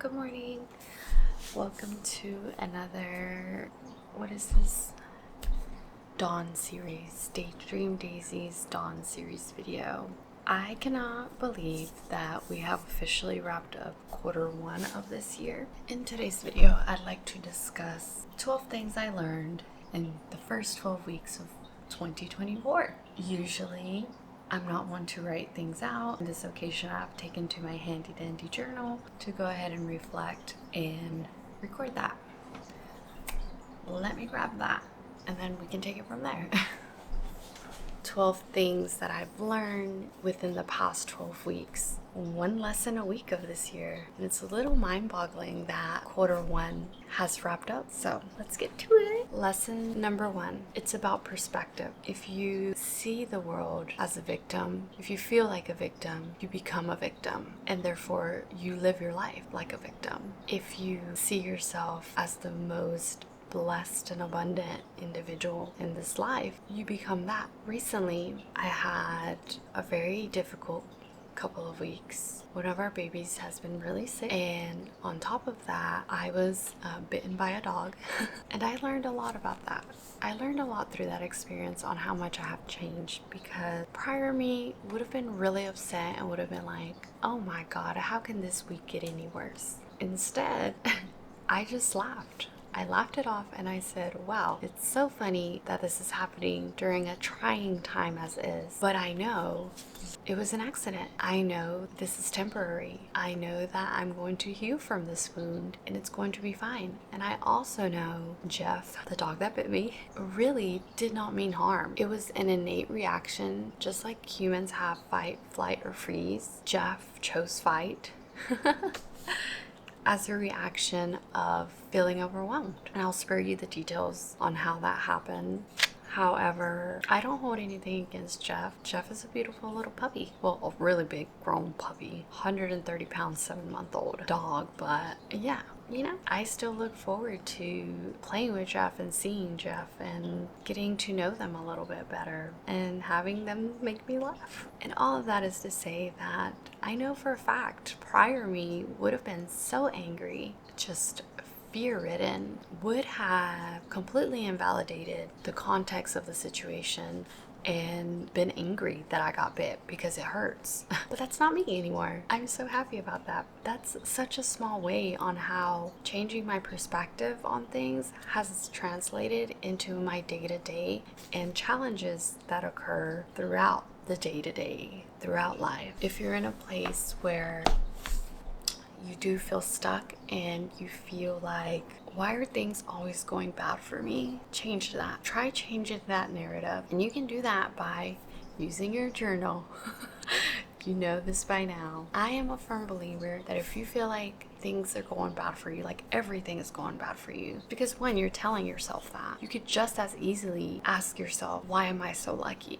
Good morning. Welcome to another, what is this? Dawn series, Daydream.Daisy's Dawn series video. I cannot believe that we have officially wrapped up Q1 of this year. In today's video, I'd like to discuss 12 things I learned in the first 12 weeks of 2024. Usually, I'm not one to write things out. On this occasion, I've taken to my handy dandy journal to go ahead and reflect and record that. Let me grab that and then we can take it from there. 12 things that I've learned within the past 12 weeks. One lesson a week of this year. And it's a little mind-boggling that Q1 has wrapped up. So let's get to it. Lesson number 1. It's about perspective. If you see the world as a victim, if you feel like a victim, you become a victim. And therefore, you live your life like a victim. If you see yourself as the most blessed and abundant individual in this life, you become that. Recently, I had a very difficult couple of weeks. One of our babies has been really sick, and on top of that, I was bitten by a dog. And I learned a lot about that. I learned a lot through that experience on how much I have changed, because prior me would have been really upset and would have been like, oh my god, how can this week get any worse? Instead, I just laughed. I laughed it off and I said, wow, it's so funny that this is happening during a trying time as is. But I know it was an accident. I know this is temporary. I know that I'm going to heal from this wound and it's going to be fine. And I also know Jeff, the dog that bit me, really did not mean harm. It was an innate reaction, just like humans have fight, flight, or freeze. Jeff chose fight. As a reaction of feeling overwhelmed. And I'll spare you the details on how that happened. However, I don't hold anything against Jeff. Jeff is a beautiful little puppy. Well, a really big grown puppy. 130 pounds, 7-month-old dog. But yeah, I still look forward to playing with Jeff and seeing Jeff and getting to know them a little bit better and having them make me laugh. And all of that is to say that I know for a fact prior me would have been so angry, just fear-ridden, would have completely invalidated the context of the situation and been angry that I got bit because it hurts. But that's not me anymore. I'm so happy about that. That's such a small way on how changing my perspective on things has translated into my day-to-day and challenges that occur throughout the day-to-day, throughout life. If you're in a place where you do feel stuck and you feel like, why are things always going bad for me? Change that. Try changing that narrative. And you can do that by using your journal. You know this by now. I am a firm believer that if you feel like things are going bad for you, like everything is going bad for you, because when you're telling yourself that, you could just as easily ask yourself, why am I so lucky?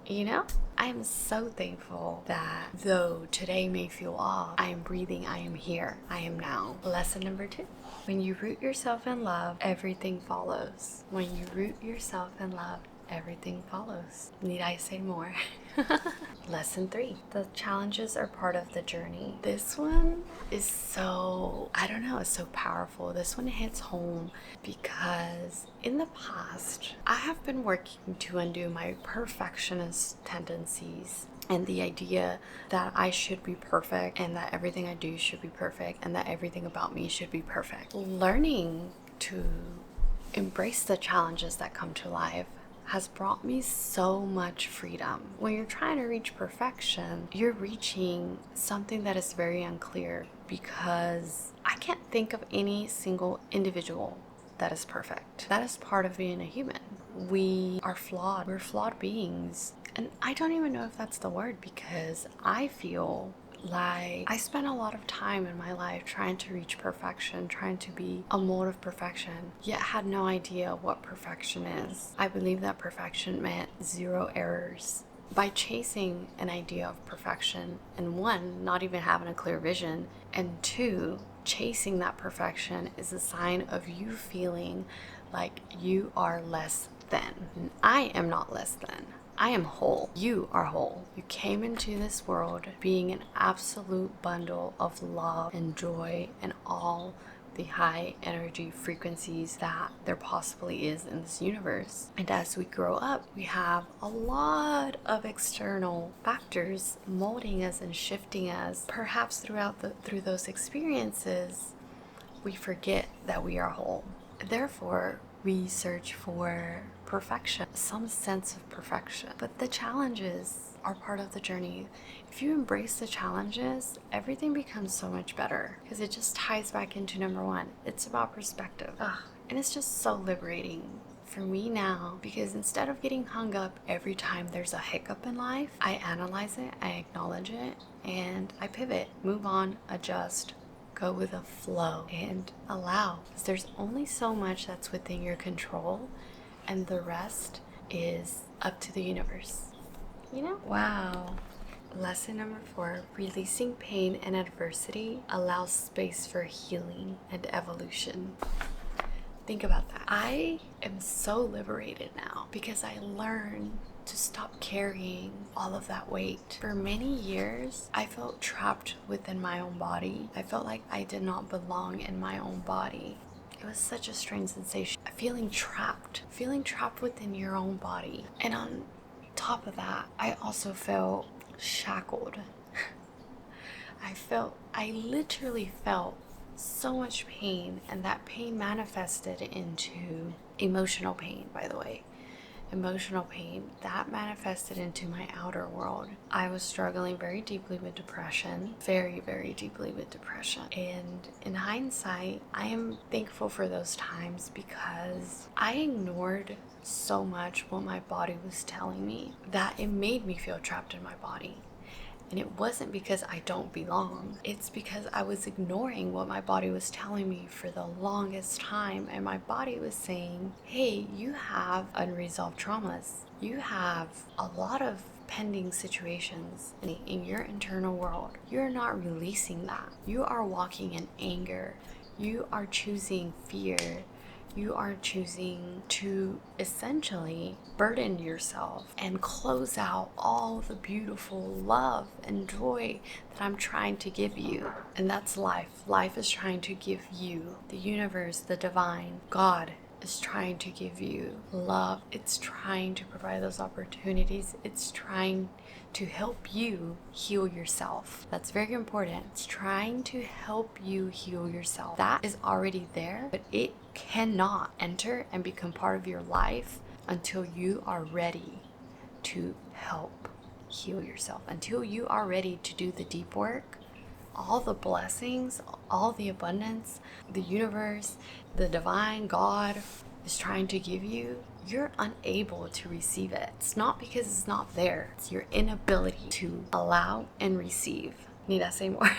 I am so thankful that though today may feel off, I am breathing, I am here, I am now. Lesson number 2. When you root yourself in love, everything follows. When you root yourself in love, everything follows. Need I say more? Lesson 3. The challenges are part of the journey. This one is so, it's so powerful. This one hits home because in the past, I have been working to undo my perfectionist tendencies and the idea that I should be perfect and that everything I do should be perfect and that everything about me should be perfect. Learning to embrace the challenges that come to life has brought me so much freedom. When you're trying to reach perfection, you're reaching something that is very unclear, because I can't think of any single individual that is perfect. That is part of being a human. We are flawed. We're flawed beings. And I don't even know if that's the word, because I feel like I spent a lot of time in my life trying to reach perfection, trying to be a mold of perfection, yet had no idea what perfection is. I believe that perfection meant 0 errors. By chasing an idea of perfection, and 1, not even having a clear vision, and 2, chasing that perfection is a sign of you feeling like you are less than. I am not less than. I am whole. You are whole. You came into this world being an absolute bundle of love and joy and all the high energy frequencies that there possibly is in this universe. And as we grow up, we have a lot of external factors molding us and shifting us. Perhaps through those experiences, we forget that we are whole. Therefore, we search for perfection, some sense of perfection. But the challenges are part of the journey. If you embrace the challenges, everything becomes so much better, because it just ties back into number one. It's about perspective. And it's just so liberating for me now, because instead of getting hung up every time there's a hiccup in life, I analyze it, I acknowledge it, and I pivot, move on, adjust, go with the flow, and allow. Because there's only so much that's within your control, and the rest is up to the universe. You know? Wow. Lesson number 4, releasing pain and adversity allows space for healing and evolution. Think about that. I am so liberated now because I learned to stop carrying all of that weight. For many years, I felt trapped within my own body. I felt like I did not belong in my own body. It was such a strange sensation. Feeling trapped within your own body. And on top of that, I also felt shackled. I literally felt so much pain, and that pain manifested into emotional pain, by the way. Emotional pain that manifested into my outer world. I was struggling very deeply with depression, very, very deeply with depression. And in hindsight, I am thankful for those times, because I ignored so much what my body was telling me that it made me feel trapped in my body. And it wasn't because I don't belong. It's because I was ignoring what my body was telling me for the longest time. And my body was saying, hey, you have unresolved traumas. You have a lot of pending situations in your internal world. You're not releasing that. You are walking in anger. You are choosing fear. You are choosing to essentially burden yourself and close out all the beautiful love and joy that I'm trying to give you. And that's life. Life is trying to give you, the universe, the divine, God is trying to give you love. It's trying to provide those opportunities. It's trying to help you heal yourself. That's very important. It's trying to help you heal yourself. That is already there, but it cannot enter and become part of your life until you are ready to help heal yourself, until you are ready to do the deep work. All the blessings, all the abundance, the universe, the divine God is trying to give you, you're unable to receive it. It's not because it's not there. It's your inability to allow and receive. Need I say more?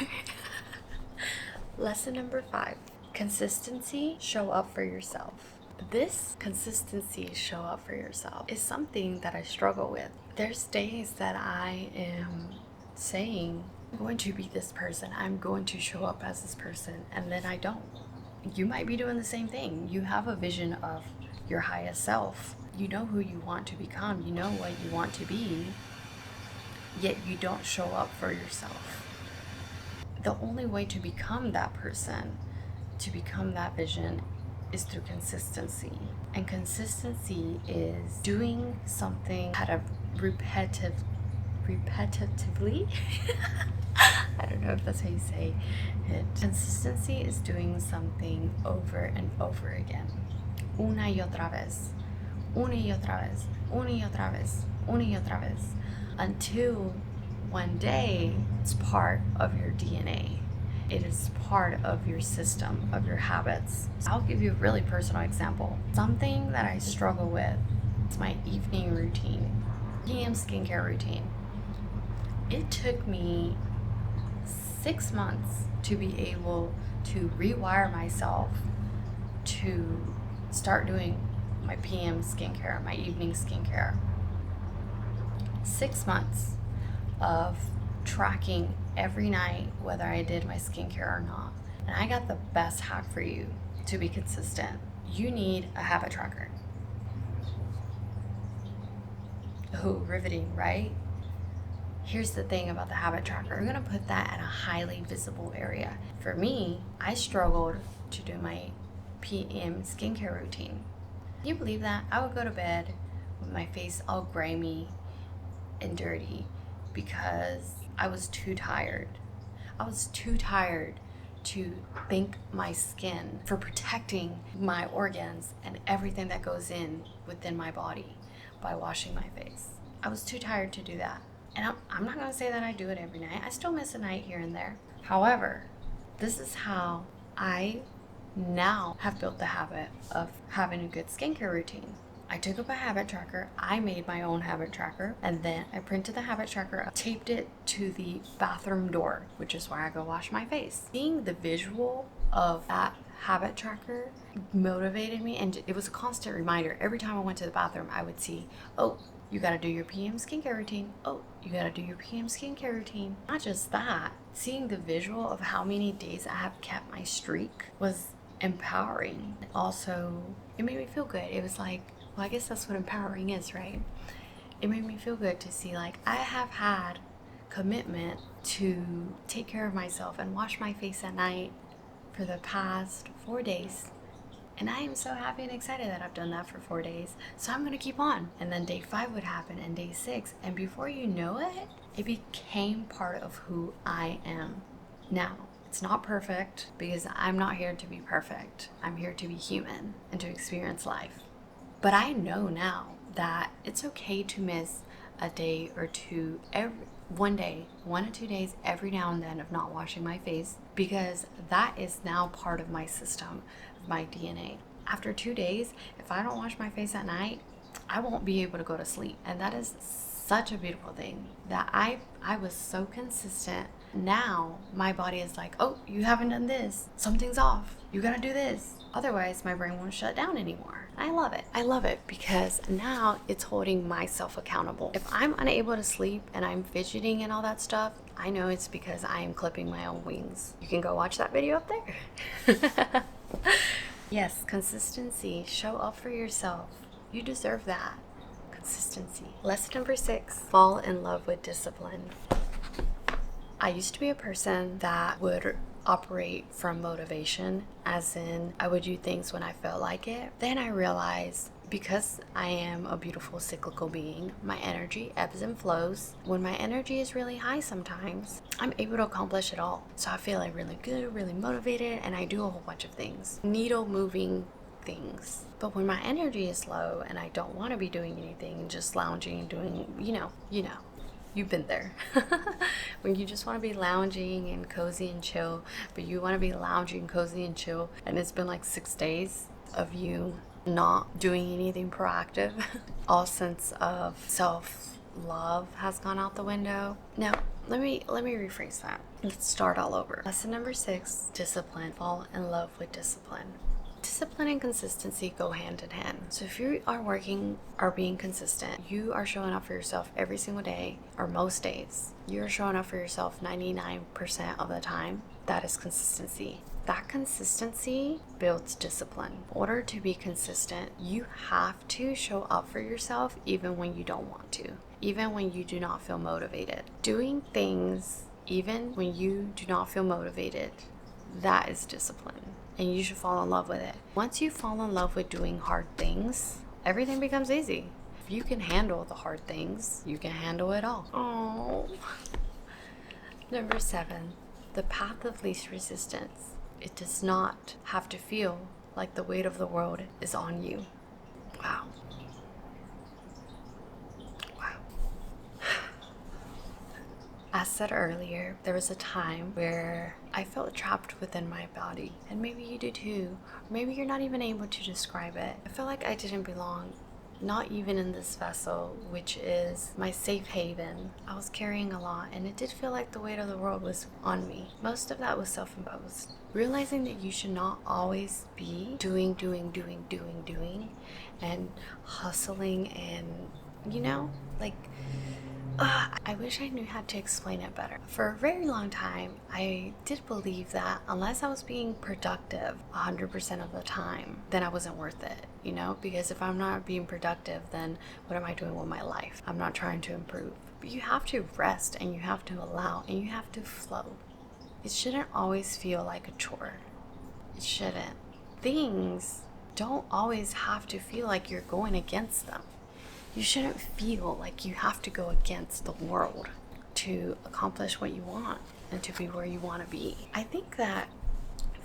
Lesson number 5, consistency, show up for yourself. This consistency, show up for yourself, is something that I struggle with. There's days that I am saying, I'm going to be this person, I'm going to show up as this person, and then I don't. You might be doing the same thing. You have a vision of your highest self. You know who you want to become. You know what you want to be, yet you don't show up for yourself. The only way to become that person, to become that vision, is through consistency. And consistency is doing something at a repetitively I don't know if that's how you say it. Consistency is doing something over and over again. Una y otra vez. Una y otra vez. Una y otra vez. Una y otra vez. Until one day it's part of your DNA. It is part of your system, of your habits. I'll give you a really personal example. Something that I struggle with is my evening routine, PM skincare routine. It took me 6 months to be able to rewire myself to start doing my PM skincare, my evening skincare. 6 months of tracking every night whether I did my skincare or not. And I got the best hack for you to be consistent. You need a habit tracker. Oh, riveting, right? Here's the thing about the habit tracker. We're gonna put that in a highly visible area. For me, I struggled to do my PM skincare routine. Can you believe that? I would go to bed with my face all grimy and dirty because I was too tired. I was too tired to thank my skin for protecting my organs and everything that goes in within my body by washing my face. I was too tired to do that. And I'm not going to say that I do it every night. I still miss a night here and there. However, this is how I now have built the habit of having a good skincare routine. I took up a habit tracker. I made my own habit tracker, and then I printed the habit tracker, taped it to the bathroom door, which is where I go wash my face. Seeing the visual of that habit tracker motivated me, and it was a constant reminder. Every time I went to the bathroom, I would see, oh, you gotta do your PM skincare routine. Oh, you gotta do your PM skincare routine. Not just that, seeing the visual of how many days I have kept my streak was empowering. Also, it made me feel good. It was like, well, I guess that's what empowering is, right? It made me feel good to see like I have had commitment to take care of myself and wash my face at night for the past 4 days. And I am so happy and excited that I've done that for 4 days. So I'm gonna keep on. And then day 5 would happen and day 6. And before you know it, it became part of who I am. Now, it's not perfect because I'm not here to be perfect. I'm here to be human and to experience life. But I know now that it's okay to miss a day or two, one day, 1 or 2 days every now and then of not washing my face, because that is now part of my system, of my DNA. After 2 days, if I don't wash my face at night, I won't be able to go to sleep. And that is such a beautiful thing that I was so consistent. Now my body is like, oh, you haven't done this. Something's off. You gotta do this. Otherwise, my brain won't shut down anymore. I love it. I love it because now it's holding myself accountable. If I'm unable to sleep and I'm fidgeting and all that stuff, I know it's because I am clipping my own wings. You can go watch that video up there. Yes, consistency. Show up for yourself. You deserve that. Consistency. Lesson number 6, fall in love with discipline. I used to be a person that would operate from motivation, as in I would do things when I felt like it. Then I realized because I am a beautiful cyclical being, my energy ebbs and flows. When my energy is really high sometimes, I'm able to accomplish it all. So I feel like really good, really motivated, and I do a whole bunch of things. Needle moving things. But when my energy is low and I don't want to be doing anything, just lounging and doing, you know, you've been there. When you just want to be lounging and cozy and chill, but you want to be lounging, cozy and chill, and it's been like 6 days of you not doing anything proactive. All sense of self-love has gone out the window. Now, let me rephrase that. Let's start all over. Lesson number 6, discipline. Fall in love with discipline. Discipline and consistency go hand in hand. So if you are being consistent, you are showing up for yourself every single day, or most days. You're showing up for yourself 99% of the time. That is consistency. That consistency builds discipline. In order to be consistent, you have to show up for yourself even when you don't want to, even when you do not feel motivated. Doing things even when you do not feel motivated, that is discipline. And you should fall in love with it. Once you fall in love with doing hard things, everything becomes easy. If you can handle the hard things, you can handle it all. Oh. Number 7, the path of least resistance. It does not have to feel like the weight of the world is on you. Wow. As said earlier, there was a time where I felt trapped within my body, and maybe you do too. Maybe you're not even able to describe it. I felt like I didn't belong, not even in this vessel, which is my safe haven. I was carrying a lot, and it did feel like the weight of the world was on me. most of that was self-imposed. Realizing that you should not always be doing, and hustling and, I wish I knew how to explain it better. For a very long time, I did believe that unless I was being productive 100% of the time, then I wasn't worth it, you know? Because if I'm not being productive, then what am I doing with my life? I'm not trying to improve. But you have to rest and you have to allow and you have to flow. It shouldn't always feel like a chore. It shouldn't. Things don't always have to feel like you're going against them. You shouldn't feel like you have to go against the world to accomplish what you want and to be where you want to be. I think that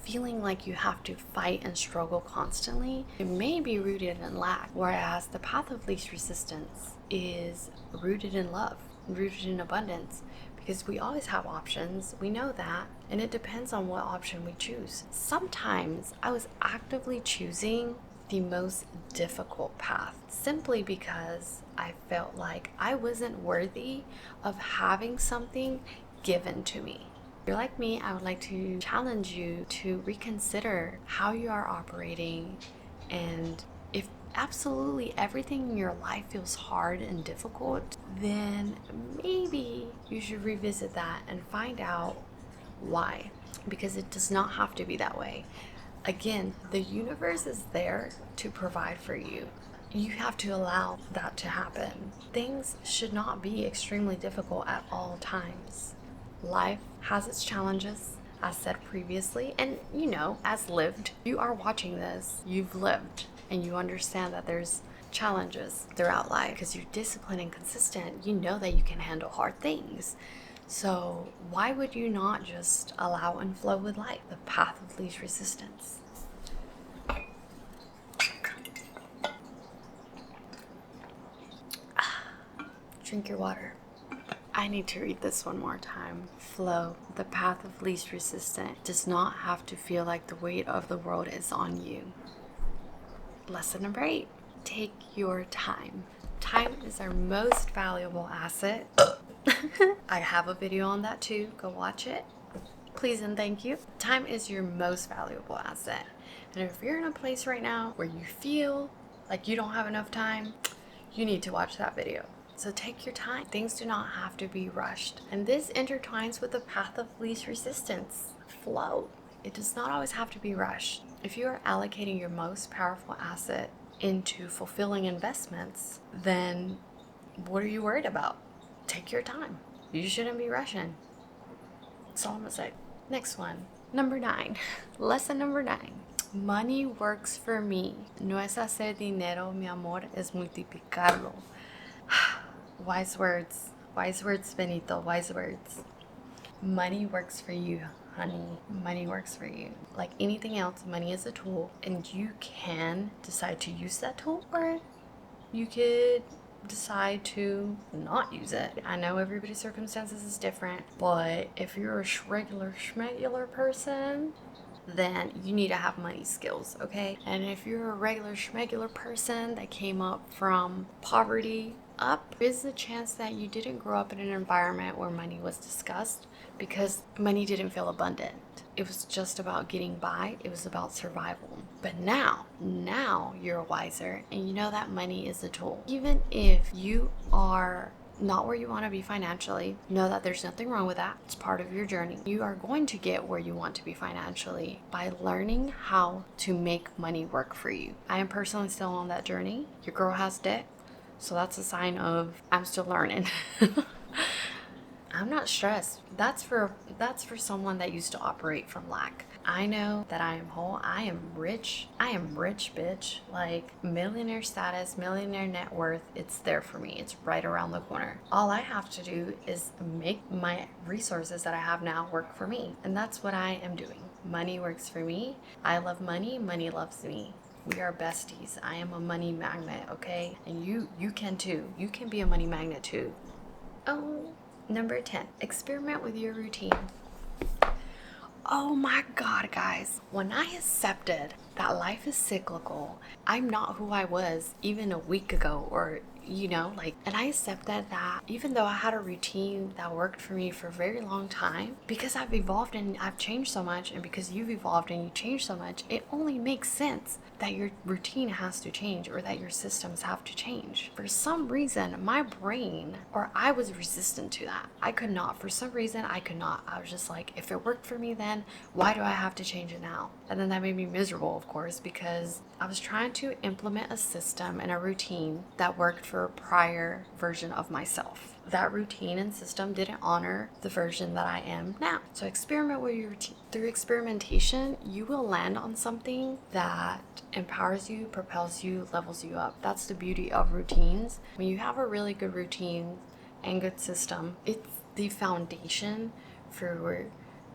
feeling like you have to fight and struggle constantly, it may be rooted in lack, whereas the path of least resistance is rooted in love, rooted in abundance, because we always have options. We know that, and it depends on what option we choose. Sometimes I was actively choosing the most difficult path simply because I felt like I wasn't worthy of having something given to me. If you're like me, I would like to challenge you to reconsider how you are operating, and if absolutely everything in your life feels hard and difficult, then maybe you should revisit that and find out why, because it does not have to be that way. Again, the universe is there to provide for you. You have to allow that to happen. Things should not be extremely difficult at all times. Life has its challenges, as said previously, and you know, as lived, you are watching this, you've lived, and you understand that there's challenges throughout life because you're disciplined and consistent. You know that you can handle hard things. So why would you not just allow and flow with life, the path of least resistance? Drink your water. I need to read this one more time. Flow, the path of least resistance, does not have to feel like the weight of the world is on you. Lesson number 8, take your time. Time is our most valuable asset. I have a video on that too. Go watch it. Please and thank you. Time is your most valuable asset. And if you're in a place right now where you feel like you don't have enough time, you need to watch that video. So take your time. Things do not have to be rushed. And this intertwines with the path of least resistance. Flow. It does not always have to be rushed. If you are allocating your most powerful asset into fulfilling investments, then what are you worried about? Take your time. You shouldn't be rushing. That's all I'm gonna say. Next one. Number 9. Lesson number 9. Money works for me. No es hacer dinero, mi amor, es multiplicarlo. Wise words. Wise words, Benito. Wise words. Money works for you, honey. Money works for you. Like anything else, money is a tool, and you can decide to use that tool, or you could decide to not use it. I know everybody's circumstances is different, but if you're a regular schmegular person, then you need to have money skills, okay? And if you're a regular schmegular person that came up from poverty up, is the chance that you didn't grow up in an environment where money was discussed, because money didn't feel abundant. It was just about getting by. It was about survival. But now you're wiser, and you know that money is a tool. Even if you are not where you want to be financially, know that there's nothing wrong with that. It's part of your journey. You are going to get where you want to be financially by learning how to make money work for you. I am personally still on that journey. Your girl has debt, so that's a sign of I'm still learning. I'm not stressed. That's for someone that used to operate from lack. I know that I am whole. I am rich. I am rich, bitch. Like millionaire status, millionaire net worth. It's there for me. It's right around the corner. All I have to do is make my resources that I have now work for me. And that's what I am doing. Money works for me. I love money. Money loves me. We are besties. I am a money magnet, okay? And you can too. You can be a money magnet too. Oh, number 10, experiment with your routine. Oh my God, guys. When I accepted that life is cyclical. I'm not who I was even a week ago, or and I accepted that even though I had a routine that worked for me for a very long time, because I've evolved and I've changed so much, and because you've evolved and you changed so much, it only makes sense that your routine has to change, or that your systems have to change. For some reason, my brain, or I was resistant to that. I could not. For some reason, I could not. I was just like, if it worked for me then, why do I have to change it now? And then that made me miserable, of course, because I was trying to implement a system and a routine that worked for a prior version of myself. That routine and system didn't honor the version that I am now. So experiment with your routine. Through experimentation, you will land on something that empowers you, propels you, levels you up. That's the beauty of routines. When you have a really good routine and good system, it's the foundation for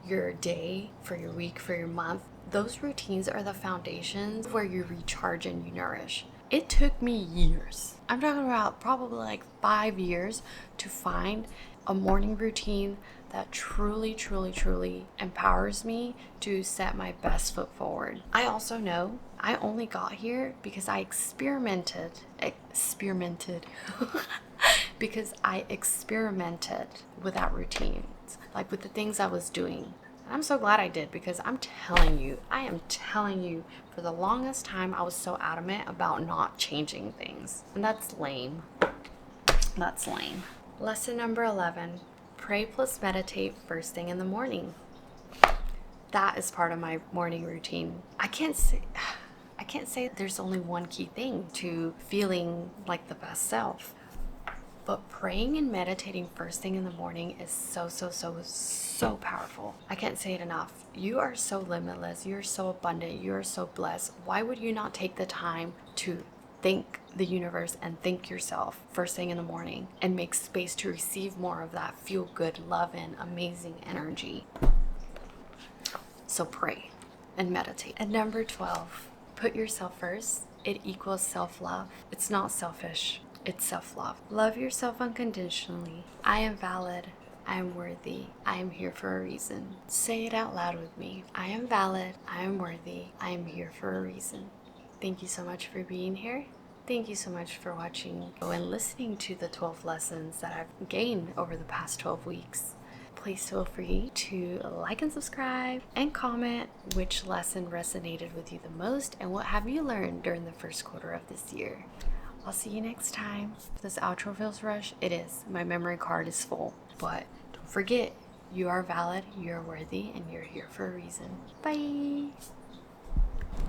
your day, for your week, for your month. Those routines are the foundations where you recharge and you nourish. It took me years. I'm talking about probably like 5 years to find a morning routine that truly, truly, truly empowers me to set my best foot forward. I also know I only got here because I experimented because I experimented with that routine, like with the things I was doing. And I'm so glad I did, because I am telling you, for the longest time I was so adamant about not changing things. And that's lame. That's lame. Lesson number 11, pray plus meditate first thing in the morning. That is part of my morning routine. I can't say there's only one key thing to feeling like the best self. But praying and meditating first thing in the morning is so powerful. I can't say it enough. You are so limitless. You're so abundant. You're so blessed. Why would you not take the time to thank the universe and thank yourself first thing in the morning, and make space to receive more of that feel good, love, and amazing energy? So pray and meditate. And number 12, put yourself first. It equals self-love. It's not selfish. It's self-love. Love yourself unconditionally. I am valid. I am worthy. I am here for a reason. Say it out loud with me. I am valid. I am worthy. I am here for a reason. Thank you so much for being here. Thank you so much for watching and listening to the 12 lessons that I've gained over the past 12 weeks. Please feel free to like and subscribe and comment which lesson resonated with you the most, and what have you learned during the first quarter of this year. I'll see you next time. If this outro feels rushed, it is. My memory card is full. But don't forget, you are valid, you are worthy, and you're here for a reason. Bye!